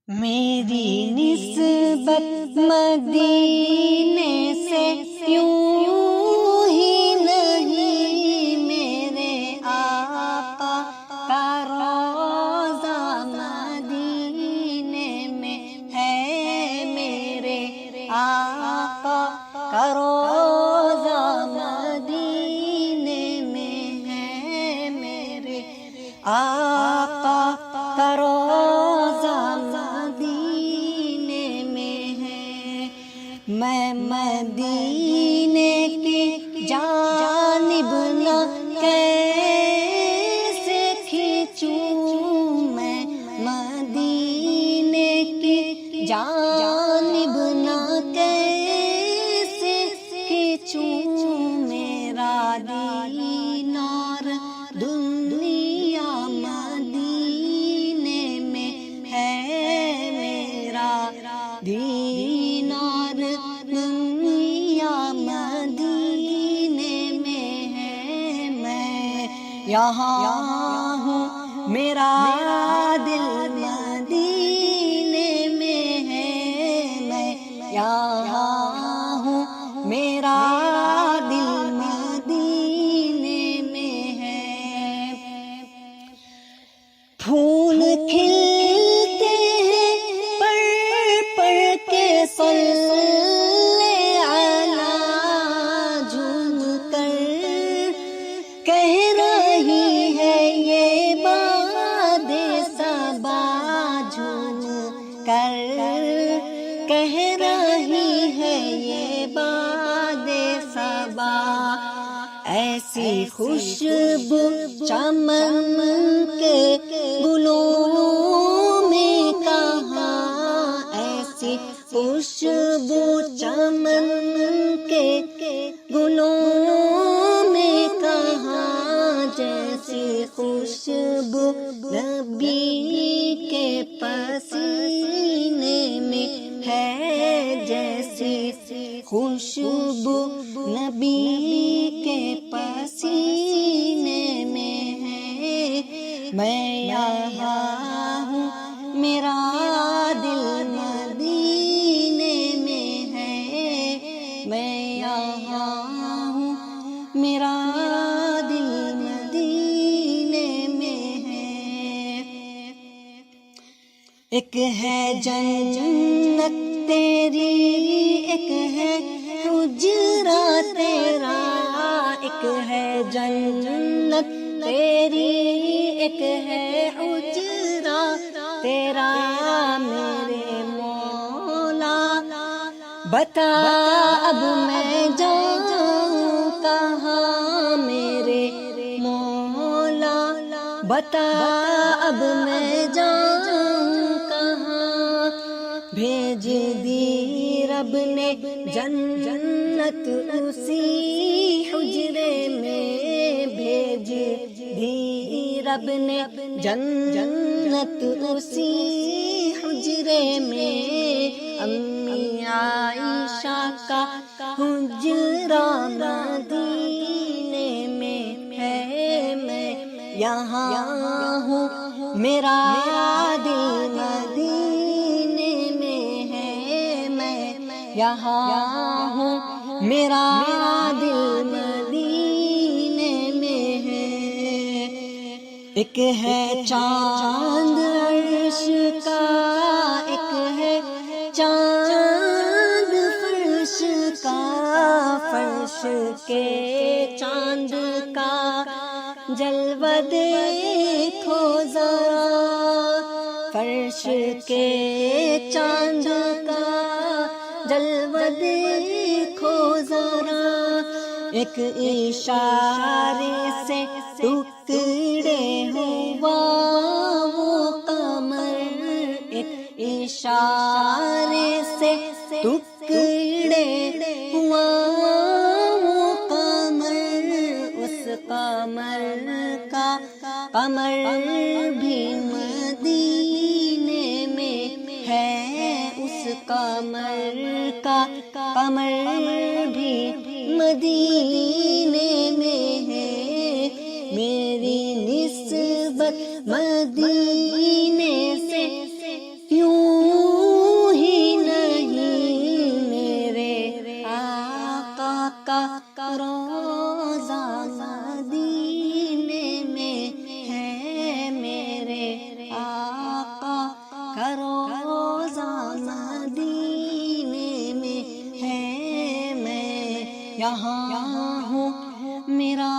میری نسبت مدینے سے یوں ہی نہیں، میرے آقا کا روضہ مدینے میں ہے، میرے آقا کا روضہ مدینے میں ہے، میرے آقا کا روضہ مدینے میں ہے۔ میں مدینے کی جانب نہ کیسے کھینچوں، میں مدینے کی جانب نہ کیسے کھینچوں، میرا دینار دنیا مدینے میں ہے، میرا دینار دنیا مدینے میں ہے۔ میں یہاں ہوں، میرا دل مدینے میں ہے، میں یہاں ہوں، میرا دل مدینے میں ہے۔ پھول کھلتے ہیں پڑھ کے صلی علی، جھوم کر کہہ رہی ہے یہ باد صبا، جھوم کر کہہ رہی ہے یہ باد صبا۔ ایسی خوشبو چمن کے گلوں میں کہاں، ایسی خوشبو چمن کے گلوں میں کہاں، جیسی خوشبو نبی کے پسینے میں ہے، جیسی خوشبو نبی کے پسینے میں ہے۔ میں یہاں ہوں، میرا دل مدینے میں ہے، میں یہاں ہوں، میرا دل مدینے میں ہے۔ ایک ہے جنت تیری، ایک ہے حجرہ تیرا، ایک ہے جنت تیری، ایک ہے حجرہ تیرا، میرے مولا بتا اب میں جاؤں کہاں، میرے مولا بتا اب میں جاؤں کہاں۔ بھیج دی رب نے جنت اسی حجرے میں، بھیج دی رب نے جنت اسی حجرے میں۔ امی عائشہ کا حجرہ مدینے میں ہے، میں یہاں ہوں، میرا دل مدینے میں ہے، میں یہاں ہوں، میرا دل مدینے میں ہے۔ ایک ہے چاند عرش کا، ایک ہے چاند فرش کا، فرش کے چاند کا جلوہ دیکھو ذرا، فرش کے چاند کا جلوہ دیکھو ذرا۔ ایک اشارے سے ٹکڑے ہوا وہ قمر، ایک اشارے سے ٹکڑے ہوا وہ قمر، اس قمر کا قمر بھی مدینے میں ہے، اس قمر کا قمر بھی مدینے میں ہے۔ میری نسبت مدینے سے یوں یہاں ہو میرا